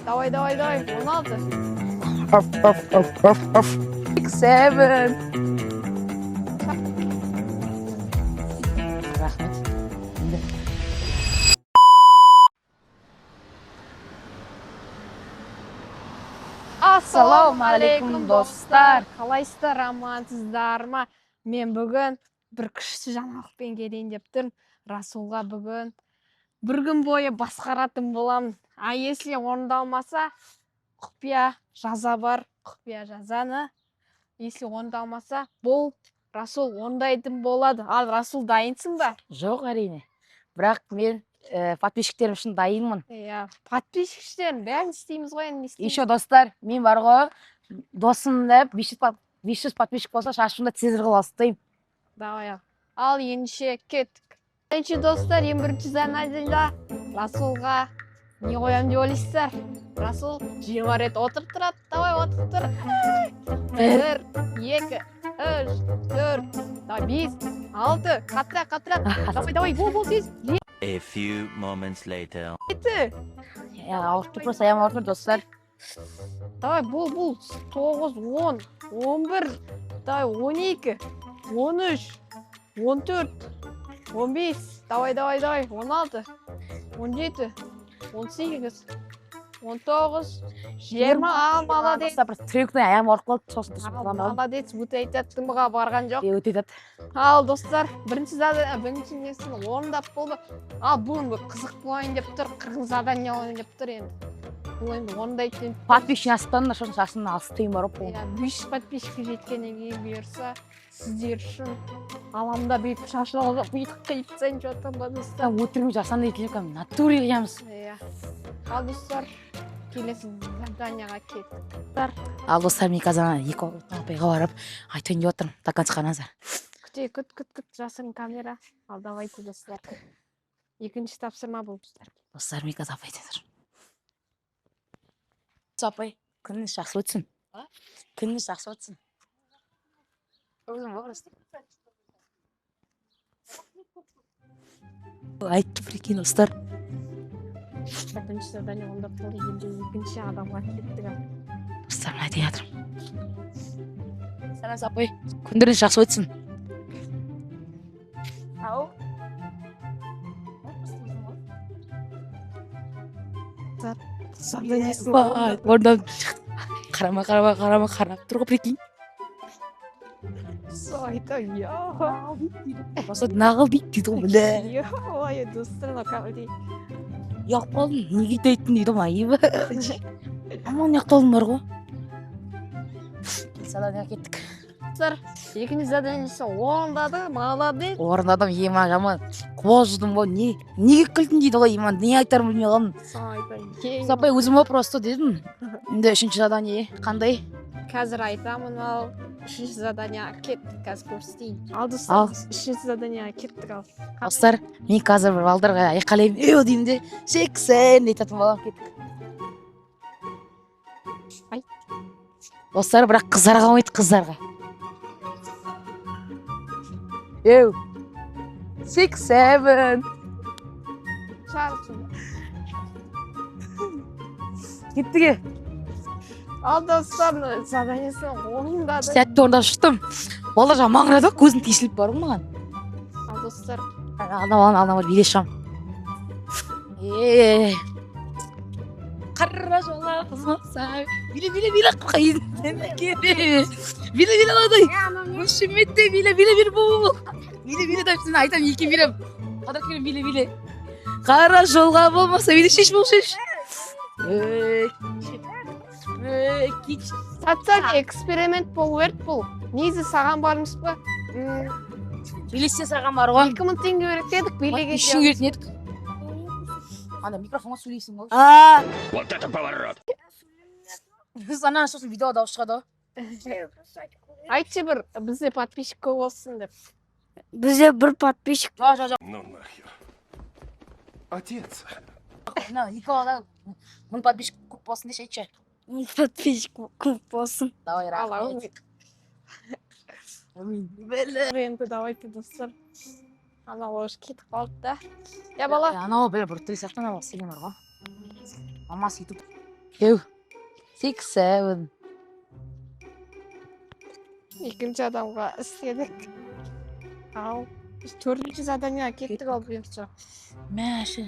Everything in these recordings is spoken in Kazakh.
Давай, 16. Of. 7. Рахмет. Ассалаумағалейкум достар. Қалайсыздар, амансыздар ма? Мен бүгін бір күшті жаңалықпен келейін деп тұрмын. Расулға бүгін бір күн бойы басқаратын боламын. А если орындалмаса, құпия жаза бар. Құпия жазаны. Если орындалмаса, бұл Расул орындайтын болады. Ал Расул дайынсың ба? Жоқ, әрине. Бірақ мен подписчиктерім үшін дайынмын. Подписчиктерін бәрін істейміз ғой, енді не істейміз? Еще достар, мен бар ғой, досымда 500 подписчик болса, шашымды тезірек аластаймын. Давай. Ал ендеше кеттік. Достар, ең бірінші занятиеда Расулға не қоямын деп ойлайсыздар? Расул 20 рет отырып тұрады. Давай отырып тұр. 1, 2, 3, 4, 5, 6. Қатырақ. Давай, бол тез. A few moments later. Ауырып тұр, просто аяғым ауырып тұр, достар. Давай, бол. 9, 10, 11, давай, 12, 13, 14, 15, давай, 16, 17, 18, 19, 20, молодец. Просто трюкпен аяғым ауырып қалды, сосын дұрыс болған. Молодец, өте айтатын бұға барған жоқ. Өте айтады. Ал достар, бірінші несін орындап болды. Ал бүгін қызық болайын деп тұр, қырғын задание болайын деп тұр енді. Бұл енді орындайтын. Подписчик аспанына сосын шашымды алыстаймын барып бұл. 500 подписчикке жеткеннен кейін бұйырса, сіздер үшін аламда бүйтіп шашылып бүйтіп қиып тастайын жатам ба достар. Өтірігім жасанды екен, натуре қиямыз. Ал достар, келесі заданияға кеттік. Ал достар, мен қазір екі апайға барып айтайын деп отырмын. До конца қараңыздар. Күт, жасырын камера. Ал давайте достар. Екінші тапсырма бұл достар. Достар, мен қазір апай айтайын. Апай, күніңіз жақсы өтсін. Күніңіз жақсы өтсін. Айтты прикинь, достар. Бірінші задание орындап болды, енді екінші адамға кеттік. Достар, мен айтайын жатырмын. Сәлем апай, күндеріңіз жақсы өтсін. Ау. Ордан қарама қарап тұр ғой, прикинь. Сайта, Просто нағыл дейді ғой, біле. Ой, достар, нақабыдей. Яқ болдың, неге дейтін дейді ғой, айыбы. Аман яқталдың бар ғой. Задания кеттік. Достар, екінші заданиесі орындады, молодец. Орындадым, ема жаман. Қуажыдым ғой, неге күлдің дейді ғой, ема, не айтарым білмей қалдым. Сайта, Сапай, өзім просто дедім. Енді үшінші задание қандай? қазір айтамын, ал үшінші заданияға кеттік, қазір көрсетейін. Ал достар, үшінші заданияға кеттік ал. Достар, мен қазір бір балдарға айқалаймын, деймін де, 80 дейтатын балам кеттік. Достар, бірақ қыздарға қойды, қыздарға. 6-7. Шаршын. Кеттіге. Ал достар, заданиясы орындады. Сәтті орындап шықтым. Балдар жаңа маңырады, көзім тесіліп бар ғой маған. Ал достар. Алдына бар, биле шам. Қара жола қызмаса, биле қайын. Биле аладай. Өшіметте биле бұл. Биле дайыпсың, айтам екі билем. Қадар келем биле. Қара жолға болмаса, биле шеш бол шеш. Сәтсәт эксперимент бол, өрт бол. Негізі саған бармыз ба? Билесе саған бар ғой. 2000 теңге беріп едік, билеге Ешін керетін едік. Анда микрофонға сөйлейсің ғой. Вот это поворот! Ана сосын видео дауыс шығады. Айтшы бір, бізде подписчик көп болсын деп. Бізде бір подписчик. Жоқ. Ну нахер. Отец. Екі балада мың подписчик көп болсын деші айтшы. Подписчик көп болсын. Давай, рахмет. Енді давайте достар. Ана ложь кетіп қалды да. Я бала. Анау бір тіл сияқты ана сенен бар ғой. Мамасы ютуб. Ew. 6, 7. Екінші адамға істедік. Ал біз төртінші заданияға кеттік ал бұйыртса. Мәші.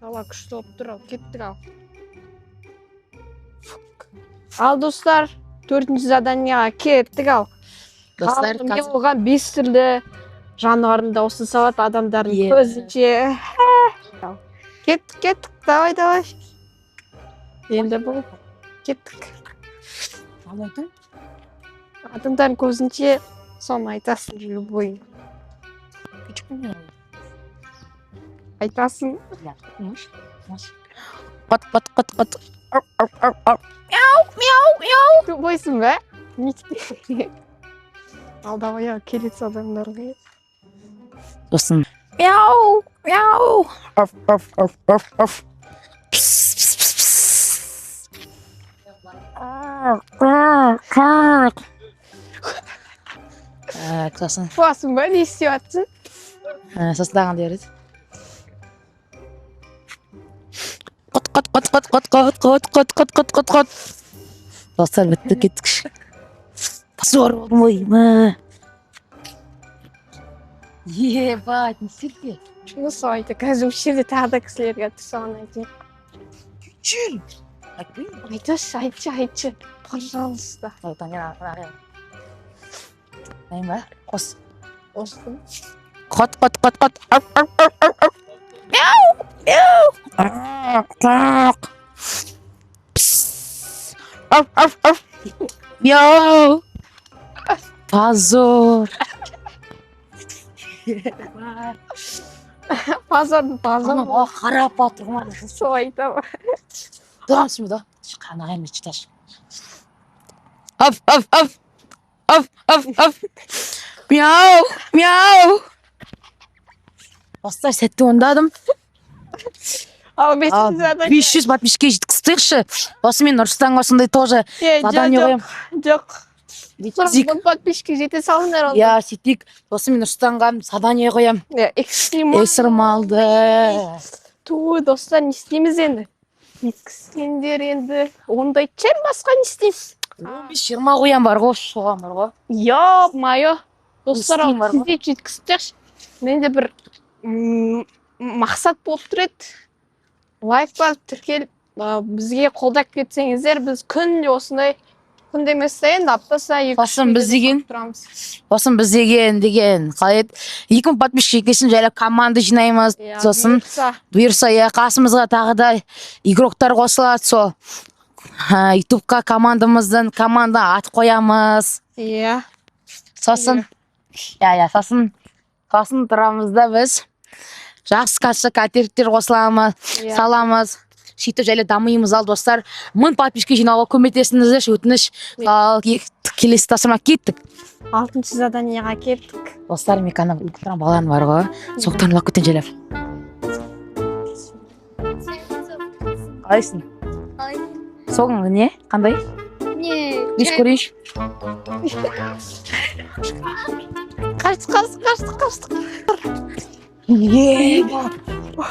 Ала күшті болып тұр ал кеттік ал. Ал достар, төртінші заданияға кеттік ал. Достар, Мен оған 5 түрлі жануардың дауысын салады адамдардың Е. көзінше. Кеттік, давай. Енді бұл кеттік. Алайтын? Адамдардың көзінше соны айтасың любой. Küçük Айтасың. Қот. Любойсың ба? Ал давай ал келесі адамдарға. Сосын. Мяу. Сосын. Басың ба, не істеп жатсың? Сосын даған дереді. Қот. Достар бітті кеттік. Зор болмай. Ебать, не сірке. Осы айты, қазір осы жерде тағы да кісілерге соған айтайын. Чүл. Айтшы, пожалуйста. Дайын ба? Қос. Осыны. Қот. Мяу. Позор. Пазар. Қарап атырмады. Сол айтамын. Тұрам şimdi da. Қанағай ме читаш. Af. Мяу. Достар сәтті ондадым. Ал 500 задание. 500 подписчикке жеткізсекші. Осы мен Нұрсұлтанға осындай тоже задание қоям. Жоқ. Бұл подписчикке жете салыңдар ол. Я сөйтейік. Осы мен Нұрсұлтанға задание қоям. Экстремалды. Ту, достар, не істейміз енді? Сендер енді ондайтчай басқа не істейміз? 15-20 қоям бар ғой, соған бар ғой. Майо. Достар, істеймін бар ғой. сізде жеткізсекші. Менде бір мақсат болып тұреді. Лайк басып тіркел, бізге қолдап кетсеңіздер, біз күнде осындай, күнде емес сайын апта сайын Басым біз деген қалай еді? 2000 подписчик екесін жайлап команда жинаймыз. Сосын бұйырса қасымызға тағы да игроктар қосылады. Сол ютубқа команда ат қоямыз. Сосын тұрамыз да біз жақсы катертер қосыламыз, саламыз. Сөйтіп жайлы дамимыз ал достар. 1000 подписчик жинауға көмектесіңіздерші, өтініш. Ал келесі тасырма кеттік. 6-шы заданияға кеттік. Достар, мен кана ұлықтыран баланың бар ғой. Соқтан лақ көтен жайлап. Қалайсың? Соғың не? Қандай? Еш көрейінші. Қаштық.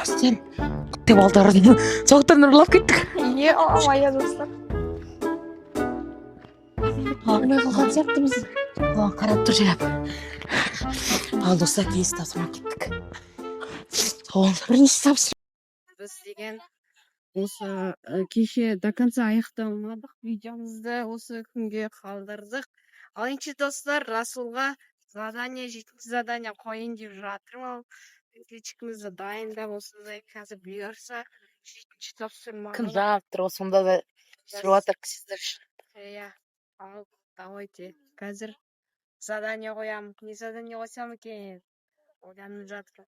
Сен құтты балдардың соқтан ұрлап кеттік. Мая достар. Қалған сияқтымыз. Қарап тұр жайлап. Ал достар, келесі тапсырма кеттік. Бірінші тапсырма. Біз деген осы кеше до конца аяқтамадық видеомызды, осы күнге қалдырдық. Ал енді достар, Расулға жетінші задание қойын деп жатырмын. Кешкімізді дайындап осындай қазір бұйырса жетінші тапсырма. Кім жағып тұр, сонда да жүріп жатыр кісіздер. Ал давайте қазір задание қоямын. Не задание қойсам екен? Ойланып жатырмын.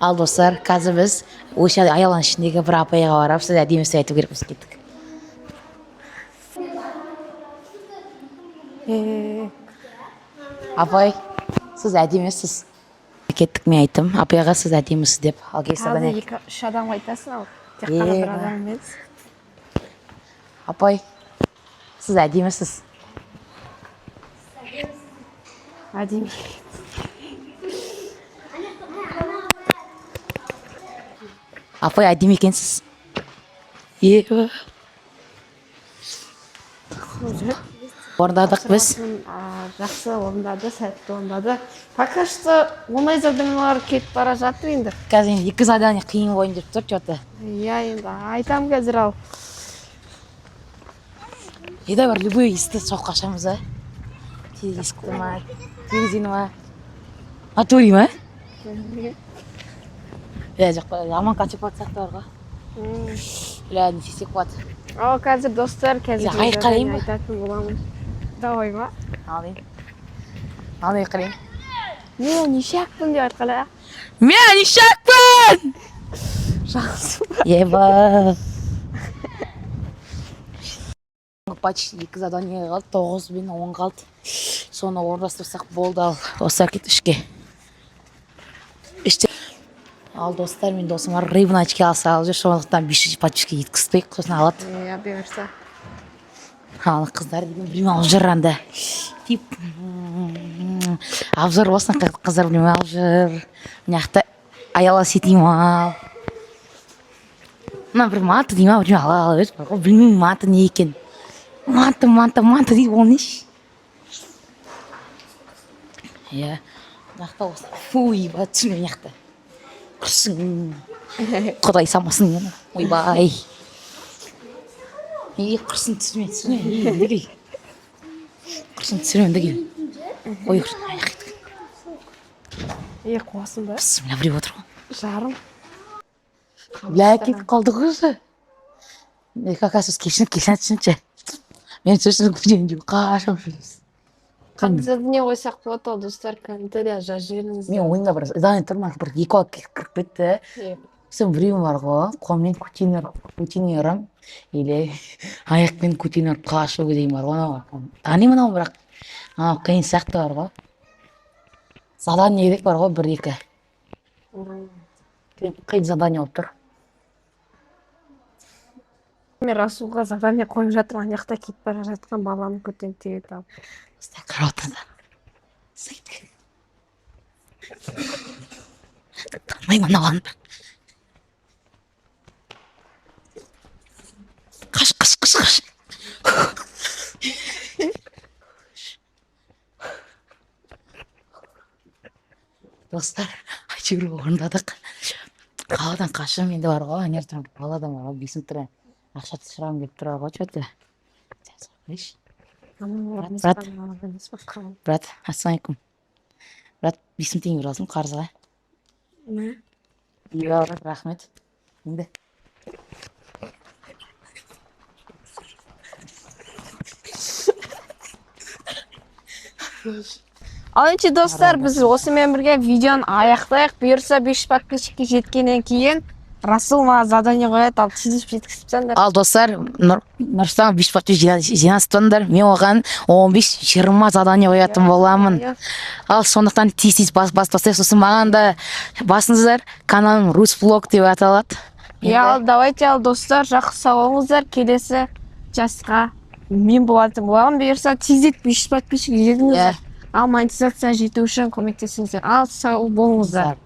Ал достар, қазір біз осы аялан ішіндегі бір апайға барып, сіз әдемісі айту керекпіз кеттік. Апай, сіз әдемісіз. Кеттік, мен айттым, апайға сіз әдемісіз деп. Ал келесі задание. Қазір 2-3 адам айтасың ал. Тек қана бір адам емес. Апай, сіз әдемісіз. Әдемі. Апай, әдемі екенсіз. Еба. Орындадық біз. Жақсы орындады, сәтті орындады. Пока что оңай заданиялар кетіп бара жатыр енді. Қазір енді 2 задание қиын қойын деп тұр что-то. Иә, енді айтам қазір ал. Еда бар любой есікті соққа ашамыз, а? Есікті ма, терезені ма? Атори ма? Иә, жоқ па, аман қачып батсақ та бар ғой. Бля, не сесек бат. Ал қазір достар, қазір айқайлайын ба? айтатын боламын. Давай ма? Алайын. Алайын қарайын. Мен нешекпін деп айтқала. Мен нешекпін! Жақсы ба? Еба. Почти 2 задание қалды, 9 бен 10 қалды. Соны орындастырсақ болды ал. Достар кет ішке. Іште. Ал достар, мен досым рыбный очки алса алып жүр, сондықтан 500 подписчикке жеткізбейік, сосын алады. Иә, бұйырса. Ал қыздар деген білім алып жүр анда. Тип алып жүр, осыны қыздар білім алып жүр. Мыняқта аяла сетейм ал. Мына бір манты дейм ау, білім алып жүр. Білмеймін манты не екен. Манты дейді, ол неш? Иә, мыняқта осы. Фуй, ба, түсіне мыняқта. Құрсын. Құдай самасын. Ойбай. Құрсын түсіме. Неге? Құрсын түсіме, неге? Ой, құрсын, аяқ еттік. Қуасын ба? Құрсын, мына біреу отыр ғой. Жарым. Бля, кетіп қалды ғой. Какасыз кешініп түсінші. Мен сөзсіз көден деп қашам жүрміз. Қазір не қойсақ болады ол достар, комментария жазып жіберіңіздер. Мен ойымда бір задание тұрман, бір 2 алып кіріп кетті. Сен біреуім бар ғой, қолмен кутинерім, или аяқпен кутинер қашу дейм бар ғой. Танимын ау, бірақ қиын сияқты бар ғой. Задание керек бар ғой, 1-2. Қиын задание болып тұр. Мен Расулға задание қойып жатырмын, аяқта кетіп бара жатқан баланы көтен тегет алып. Стай қарап отырсыздар. Сайтты. Танымаймын аналарын. Қаш. Достар, әйтеуір орындадық. Қаладан қашым енді бар ғой, анертен қаладан бар ғой, 5 тұры ақша түсірамын деп тұрар ғой, что-то. Брат, ассалаумалейкум. Брат, 5 теңге жаздым қарызға. Не? Брат, рахмет. Енді. Ал енді достар, біз осымен бірге видеоны аяқтайық. Бұйырса 5 подписчикке жеткеннен кейін Расул маған задание қояды, ал тізіп жеткізіпсіңдер. Ал достар, Нұрсұлтан 5 подписчик жинастыңдар, мен оған 15-20 задание қоятын боламын. Ал сондықтан тез бастасақ, сосын маған да басыңыздар, каналым Русвлог деп аталады. Ал давайте ал достар, жақсы сау болыңыздар, келесі жасқа мен болатын боламын. Бұйырса тезет 5 подписчик жетіңіздер. Ал монетизация жету үшін көмектесіңіздер. Ал сау болыңыздар.